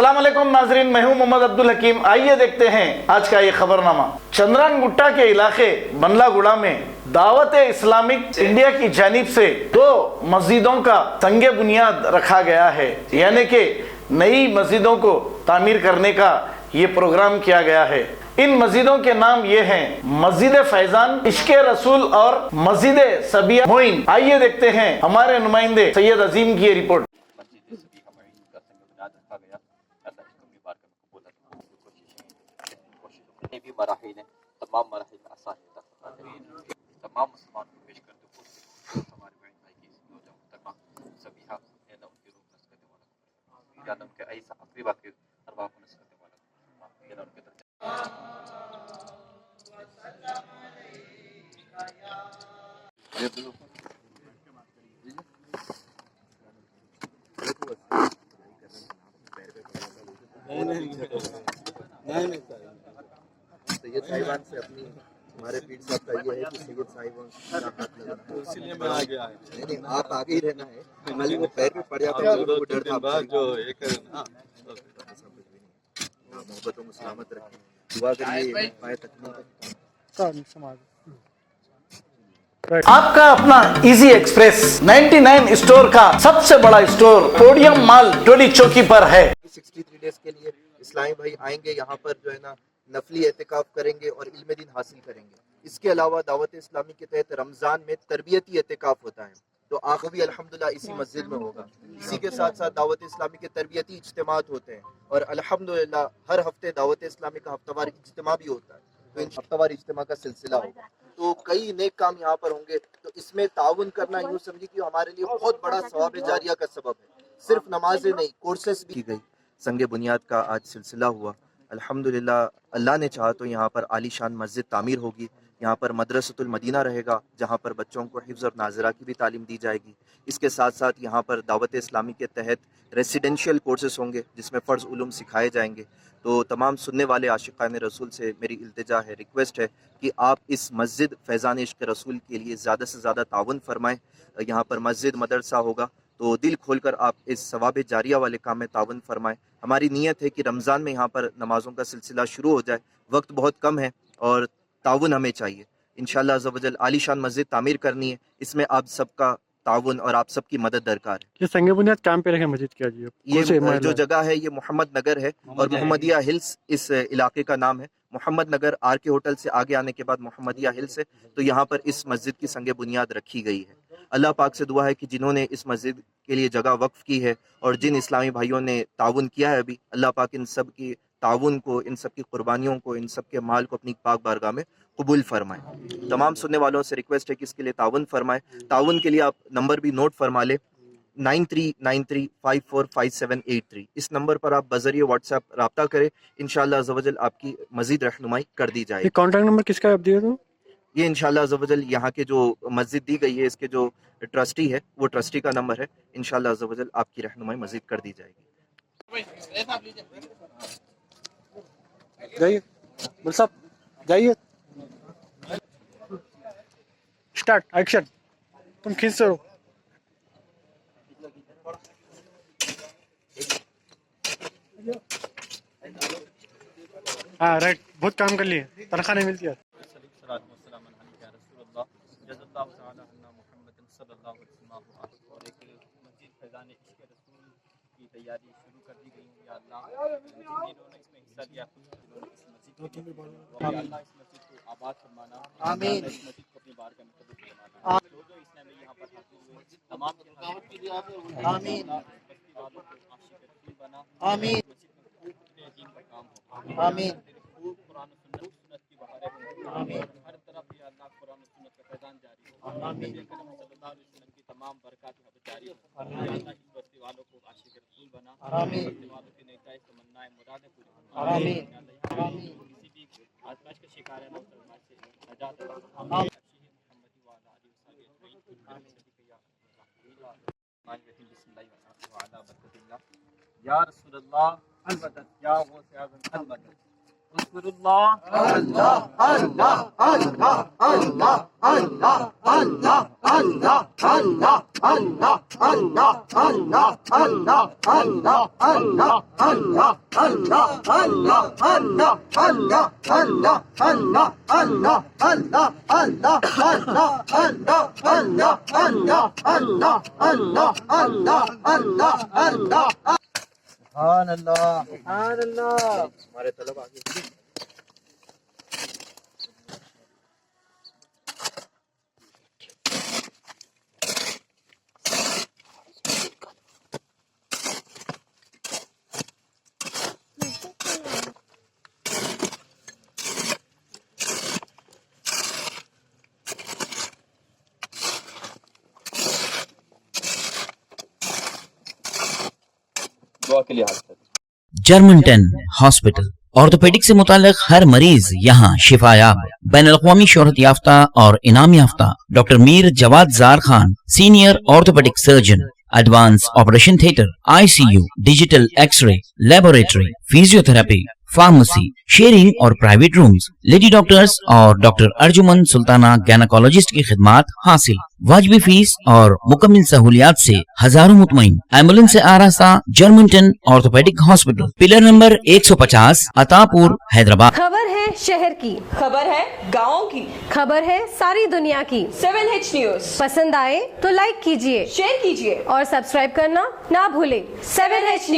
अस्सलाम वालेकुम नाजरीन, मैं हूं मोहम्मद अब्दुल हकीम। आइए देखते हैं आज का ये खबरनामा। चंद्रान गुट्टा के इलाके बनलागुड़ा में दावत इस्लामिक इंडिया की जानिब से 2 मस्जिदों का संगे बुनियाद रखा गया है, यानी कि नई मस्जिदों को तामीर करने का ये प्रोग्राम किया गया है। इन मस्जिदों के नाम ये हैं मस्जिद फैजान, इश्के रसूल और मस्जिद सबिया मोइन। आइए देखते हैं हमारे नुमाइंदे सैयद अजीम की ये रिपोर्ट। भी मराहिल हैं, तमाम मराहिल में आसानी अता फरमाए। तमाम मुसलमान को पेश करते हुए हमारे बहन भाई की रोजा मुहतरमा सबिहा या उनकी रूह नस्कत वाला या उनके ऐसा अकरीबा के अरवाह को नस्कत वाला या उनके नहीं सैयद साहिबान से अपनी हमारे पीर साहब का ये है कि सैयद साहिबान हाथ लगा, तो इसीलिए मैं आ गया है। नहीं आप आगे ही रहना है, खाली वो पैर पे पड़ जाता है, वो डर था जो एक मोहब्बतों में सलामत रखें, दुआ करिए पाए तकलीफ। आपका अपना इजी एक्सप्रेस 99 स्टोर का सबसे बड़ा स्टोर पोडियम मॉल टोली चौकी पर है। 63 डेज के लिए इस्लामी भाई आएंगे यहाँ पर, जो है ना नफली एहतिकाफ करेंगे और इल्म दीन हासिल करेंगे। इसके अलावा दावत इस्लामी के तहत रमज़ान में तरबियती एहतिकाफ होता है, तो आखिरी अल्हम्दुलिल्लाह इसी मस्जिद में होगा। इसी के साथ साथ दावत इस्लामी के तरबियती इज्तिमात होते हैं और अल्हम्दुलिल्लाह हर हफ्ते दावत इस्लामी का हफ्तावार इज्तिमा भी होता है, तो इन हफ्तावार इज्तिमा का सिलसिला होगा। तो कई नेक काम यहाँ पर होंगे, तो इसमें ताउन करना यूँ समझिए कि हमारे लिए बहुत बड़ा सवाब जारिया का सबब है। सिर्फ नमाजें नहीं, कोर्सेस भी की गई। संगे बुनियाद का आज सिलसिला हुआ। अल्हम्दुलिल्लाह अल्लाह ने चाहा तो यहाँ पर आलीशान मस्जिद तामीर होगी। यहाँ पर मदरसतुल मदीना रहेगा, जहाँ पर बच्चों को हिफ्ज़ और नाज़रा की भी तालीम दी जाएगी। इसके साथ साथ यहाँ पर दावत इस्लामी के तहत रेसिडेंशियल कोर्सेस होंगे, जिसमें फ़र्ज़ उलूम सिखाए जाएंगे। तो तमाम सुनने वाले आशिक़ान रसूल से मेरी इल्तिजा है, रिक्वेस्ट है कि आप इस मस्जिद फैज़ान इश्क़ रसूल के लिए ज़्यादा से ज़्यादा ताउन फरमाएँ। यहाँ पर मस्जिद मदरसा होगा, तो दिल खोलकर आप इस सवाब जारिया वाले काम में ताउन फरमाएँ। हमारी नीयत है कि रमज़ान में यहाँ पर नमाज़ों का सिलसिला शुरू हो जाए। वक्त बहुत कम है और ताउन हमें चाहिए। इंशाअल्लाह अज़्ज़ा वजल आलीशान मस्जिद तामीर करनी है, इसमें आप सबका ताउन और आप सबकी मदद दरकार है। ये संगे बुनियाद काम पे रखे मस्जिद क्या जी? ये जो जगह है ये मोहम्मद नगर है और मोहम्मदिया हिल्स इस इलाके का नाम है। मोहम्मद नगर आर के होटल से आगे आने के बाद मोहम्मदिया हिल्स है, तो यहाँ पर इस मस्जिद की संगे बुनियाद रखी गई है। अल्लाह पाक से दुआ है कि जिन्होंने इस मस्जिद के लिए जगह वक्फ की है और जिन इस्लामी भाइयों ने ताउन किया है अभी, अल्लाह पाक इन सब की ताउन को, इन सब की कुर्बानियों को, इन सब के माल को अपनी पाक बारगाह में कबूल फरमाएं। तमाम सुनने वालों से रिक्वेस्ट है कि इसके लिए ताउन फरमाएं। ताउन के लिए आप नंबर भी नोट फरमा लें, 9393545783। इस नंबर पर आप बजरिए व्हाट्सएप रब्ता करें, इंशाअल्लाह अज़्ज़ा वजल आपकी मजीद रहनुमाई कर दी जाएगी। कॉन्टैक्ट नंबर किसका आप दिए तो? ये इंशाअल्लाह अज़्ज़ा वजल यहाँ के जो मस्जिद दी गई है, इसके जो ट्रस्टी है वो ट्रस्टी का नंबर है। इंशाअल्लाह अज़्ज़ा वजल आपकी रहनुमाई मजीद कर दी जाएगी। जाइए बोल साहब, जाइए, स्टार्ट एक्शन, तुम खींच रहो। हाँ राइट, बहुत काम कर लिए, तनख्वाह नहीं मिलती है। तैयारी शुरू कर दी गई है। या अल्लाह जिन्होंने इसमें हिस्सा लिया, जिन्होंने इस मस्जिद को अल्लाह इस मस्जिद को आबाद फरमाना, आमीन। इस मस्जिद को अपनी बारगाह में कबूल फरमाना। जो इसमें यहाँ पर हाजिर हुए तमाम आमीन, बस्ती वालों को आशिक रसूल बना, आमीन। मस्जिद में खूब दीन का काम हो, आमीन। खूब कुरान और सुन्नत की बहारें हो, आमीन। हर तरफ या अल्लाह कुरान और सुन्नत का फैज़ान जारी हो, आमीन। नबी करम सल्लल्लाहु अलैहि वसल्लम की तमाम बरकत जारी हो, आमीन। इस बस्ती वालों को आशिक रसूल बना, आमीन। बस्ती वालों की नेताएं तमन्नाएं मुरादें पूरी फरमा, आमीन। किसी भी आजमाइश का शिकार है ना से नजात अता फरमा, आमीन। मोहम्मदी व अला आलिहि व सल्लम, आमीन। या रसूलल्लाह अलमदद, या गौसे आज़म अलमदद, रसूलुल्लाह अल्लाह अल्लाह अल्लाह अल्लाह अल्लाह अल्लाह ہمارے طلب آگے دعا کے لیے ہاتھ کر جرمنٹن ہاسپٹل آرتھوپیڈک سے متعلق ہر مریض یہاں شفا یاب. بین الاقوامی شہرت یافتہ اور انعام یافتہ doctor Mir Jawad Zar Khan senior orthopaedic surgeon. Advance operation theatre, I C U, digital X ray, laboratory, physiotherapy, pharmacy, sharing اور پرائیویٹ رومز, لیڈی ڈاکٹرز اور ڈاکٹر ارجمن سلطانہ گینیکولوجسٹ کی خدمات حاصل. واجبی فیس اور مکمل سہولیات سے ہزاروں مطمئن. ایمبولینس سے آراستہ جرمنٹن orthopaedic hospital, pillar number 150, Attapur, Hyderabad. خبر ہے شہر کی, خبر ہے گاؤں کی, خبر ہے ساری دنیا کی. 7H نیوز پسند آئے تو لائک کیجئے, شیئر کیجیے اور سبسکرائب کرنا نہ بھولیں. 7H news.